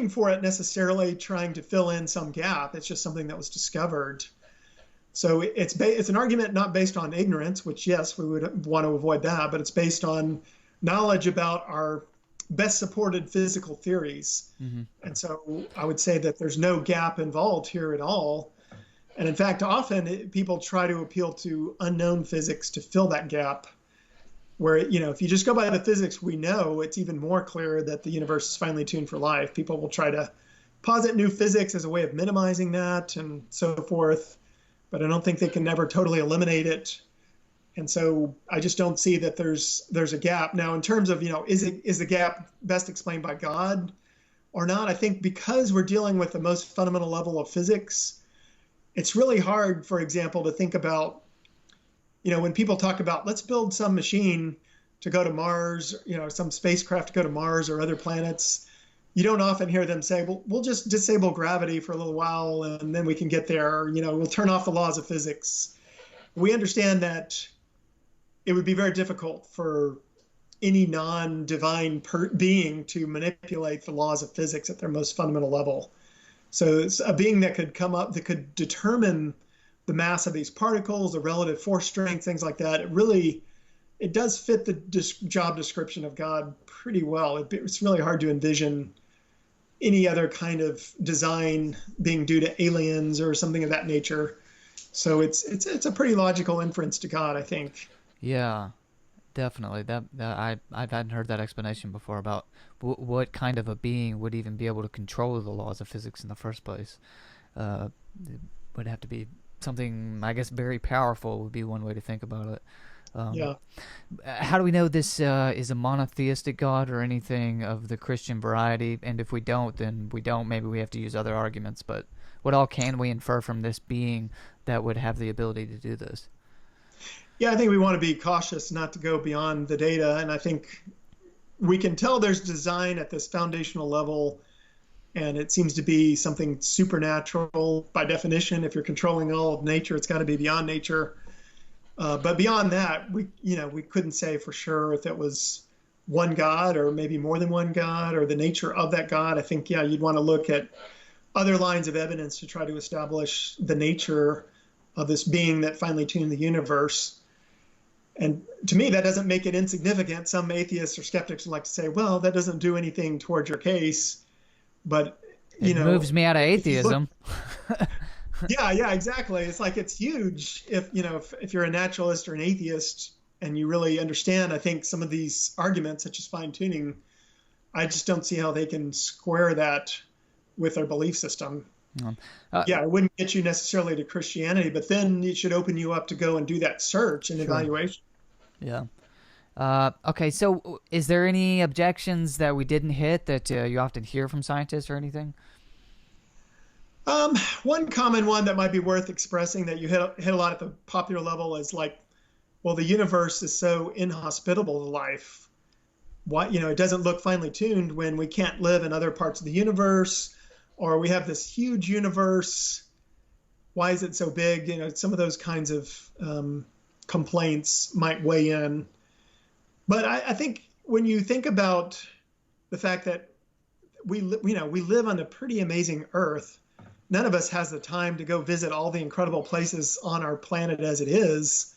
for it necessarily, trying to fill in some gap. It's just something that was discovered. So it's an argument not based on ignorance, which, yes, we would want to avoid that, but it's based on knowledge about our best supported physical theories. Mm-hmm. And so I would say that there's no gap involved here at all. And in fact, often people try to appeal to unknown physics to fill that gap, where, if you just go by the physics we know, it's even more clear that the universe is finely tuned for life. People will try to posit new physics as a way of minimizing that and so forth, but I don't think they can never totally eliminate it. And so I just don't see that there's a gap. Now, in terms of, is the gap best explained by God or not? I think because we're dealing with the most fundamental level of physics, it's really hard, for example, to think about, when people talk about, let's build some machine to go to Mars, some spacecraft to go to Mars or other planets. You don't often hear them say, well, we'll just disable gravity for a little while and then we can get there. We'll turn off the laws of physics. We understand that it would be very difficult for any non-divine being to manipulate the laws of physics at their most fundamental level. So it's a being that could come up, that could determine the mass of these particles, the relative force strength, things like that. It does fit the job description of God pretty well. It's really hard to envision any other kind of design being due to aliens or something of that nature. So it's a pretty logical inference to God, I think. Yeah, definitely. That I hadn't heard that explanation before about what kind of a being would even be able to control the laws of physics in the first place. It would have to be something, I guess, very powerful would be one way to think about it. Yeah. How do we know this is a monotheistic God or anything of the Christian variety? And if we don't, then we don't. Maybe we have to use other arguments. But what all can we infer from this being that would have the ability to do this? Yeah, I think we want to be cautious not to go beyond the data. And I think we can tell there's design at this foundational level, and it seems to be something supernatural by definition. If you're controlling all of nature, it's got to be beyond nature. But beyond that, we couldn't say for sure if it was one God or maybe more than one God or the nature of that God. I think, yeah, you'd want to look at other lines of evidence to try to establish the nature of this being that finely tuned the universe. And to me, that doesn't make it insignificant. Some atheists or skeptics like to say, well, that doesn't do anything towards your case. But, it moves me out of atheism. Yeah, exactly. It's like it's huge if you're a naturalist or an atheist and you really understand, I think, some of these arguments, such as fine tuning, I just don't see how they can square that with their belief system. It wouldn't get you necessarily to Christianity, but then it should open you up to go and do that search and evaluation. Yeah. Okay, so is there any objections that we didn't hit that you often hear from scientists or anything? One common one that might be worth expressing that you hit a lot at the popular level is like, well, the universe is so inhospitable to life. Why, it doesn't look finely tuned when we can't live in other parts of the universe, or we have this huge universe. Why is it so big? Some of those kinds of complaints might weigh in. But I think when you think about the fact that we live on a pretty amazing Earth, none of us has the time to go visit all the incredible places on our planet as it is.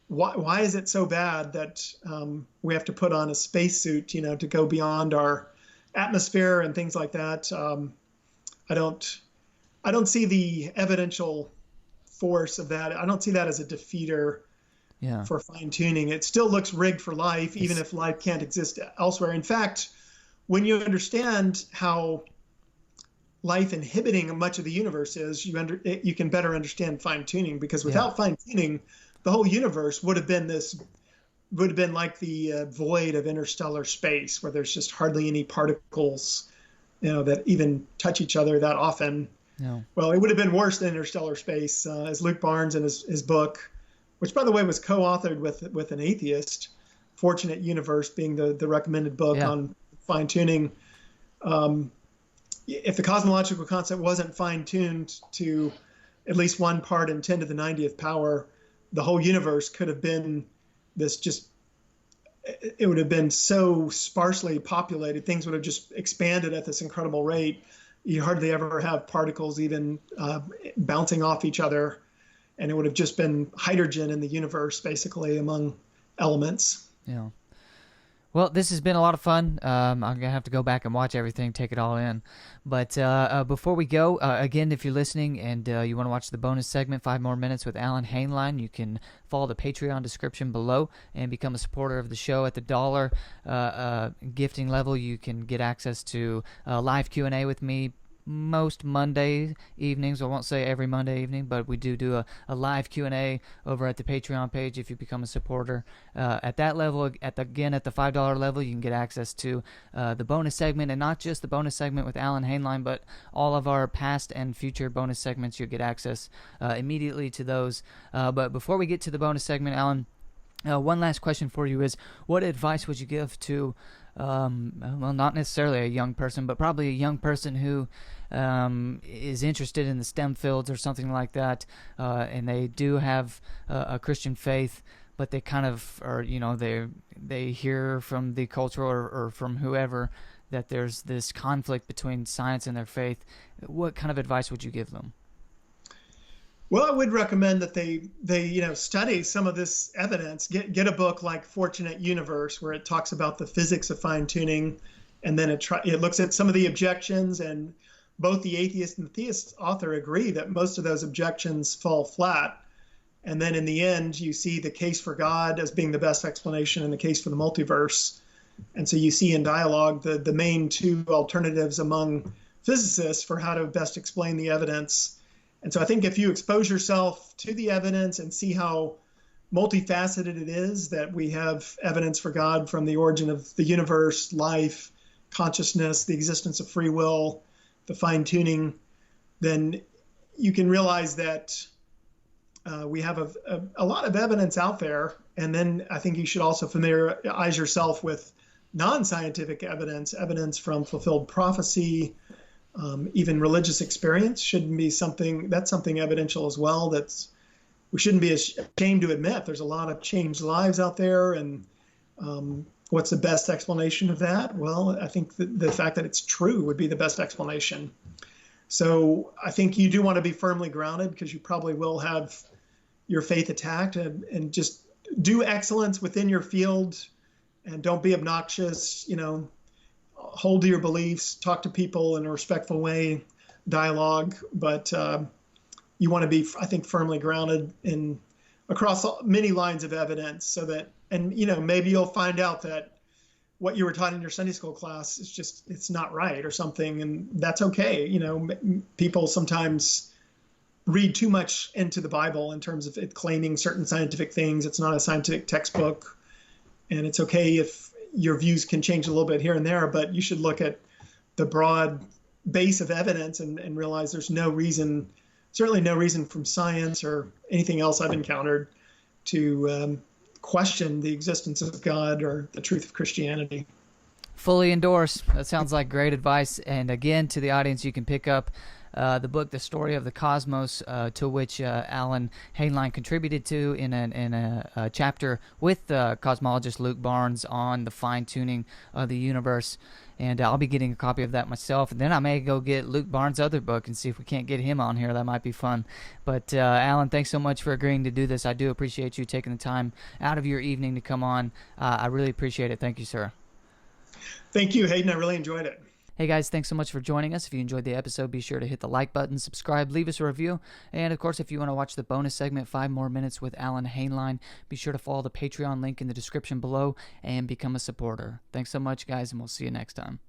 Why is it so bad that we have to put on a spacesuit, to go beyond our atmosphere and things like that? I don't see the evidential force of that. I don't see that as a defeater for fine tuning. It still looks rigged for life, even if life can't exist elsewhere. In fact, when you understand how life inhibiting much of the universe is, you can better understand fine tuning, because without fine tuning, the whole universe would have been like the void of interstellar space, where there's just hardly any particles, that even touch each other that often. No. Well, it would have been worse than interstellar space, as Luke Barnes in his book, which by the way was co-authored with an atheist, Fortunate Universe being the recommended book on fine tuning. If the cosmological concept wasn't fine-tuned to at least 1 part in 10 to the 90th power, the whole universe could have been it would have been so sparsely populated, things would have just expanded at this incredible rate. You hardly ever have particles even bouncing off each other, and it would have just been hydrogen in the universe, basically, among elements. Yeah. Well, this has been a lot of fun. I'm going to have to go back and watch everything, take it all in. But before we go, again, if you're listening and you want to watch the bonus segment, 5 more minutes with Alan Hainline, you can follow the Patreon description below and become a supporter of the show. At the dollar gifting level, you can get access to live Q&A with me most Monday evenings. I won't say every Monday evening, but we do a live Q&A over at the Patreon page if you become a supporter. At that level, at the $5 level, you can get access to the bonus segment, and not just the bonus segment with Alan Hainline, but all of our past and future bonus segments. You'll get access immediately to those. But before we get to the bonus segment, Alan, one last question for you is, what advice would you give to well, not necessarily a young person, but probably a young person who is interested in the STEM fields or something like that, and they do have a Christian faith, but they kind of are, they hear from the culture or from whoever that there's this conflict between science and their faith. What kind of advice would you give them? Well, I would recommend that they study some of this evidence. Get a book like Fortunate Universe, where it talks about the physics of fine tuning, and then it looks at some of the objections, and both the atheist and the theist author agree that most of those objections fall flat. And then in the end, you see the case for God as being the best explanation and the case for the multiverse. And so you see in dialogue the main 2 alternatives among physicists for how to best explain the evidence. And so I think if you expose yourself to the evidence and see how multifaceted it is, that we have evidence for God from the origin of the universe, life, consciousness, the existence of free will, the fine-tuning, then you can realize that we have a lot of evidence out there. And then I think you should also familiarize yourself with non-scientific evidence from fulfilled prophecy, even religious experience shouldn't be something, that's something evidential as well. We shouldn't be ashamed to admit there's a lot of changed lives out there. And what's the best explanation of that? Well, I think the fact that it's true would be the best explanation. So I think you do want to be firmly grounded, because you probably will have your faith attacked, and just do excellence within your field, and don't be obnoxious, hold to your beliefs, talk to people in a respectful way, dialogue, but you want to be, I think, firmly grounded across many lines of evidence, so that, and maybe you'll find out that what you were taught in your Sunday school class is it's not right or something, and that's okay. People sometimes read too much into the Bible in terms of it claiming certain scientific things. It's not a scientific textbook, and it's okay if your views can change a little bit here and there, but you should look at the broad base of evidence and realize there's no reason, certainly no reason from science or anything else I've encountered, to question the existence of God or the truth of Christianity. Fully endorse. That sounds like great advice. And again, to the audience, you can pick up the book, The Story of the Cosmos, to which Alan Hainline contributed to in a chapter with cosmologist Luke Barnes on the fine-tuning of the universe. And I'll be getting a copy of that myself. And then I may go get Luke Barnes' other book and see if we can't get him on here. That might be fun. But Alan, thanks so much for agreeing to do this. I do appreciate you taking the time out of your evening to come on. I really appreciate it. Thank you, sir. Thank you, Hayden. I really enjoyed it. Hey guys, thanks so much for joining us. If you enjoyed the episode, be sure to hit the like button, subscribe, leave us a review, and of course, if you want to watch the bonus segment, 5 more minutes with Alan Hainline, be sure to follow the Patreon link in the description below and become a supporter. Thanks so much, guys, and we'll see you next time.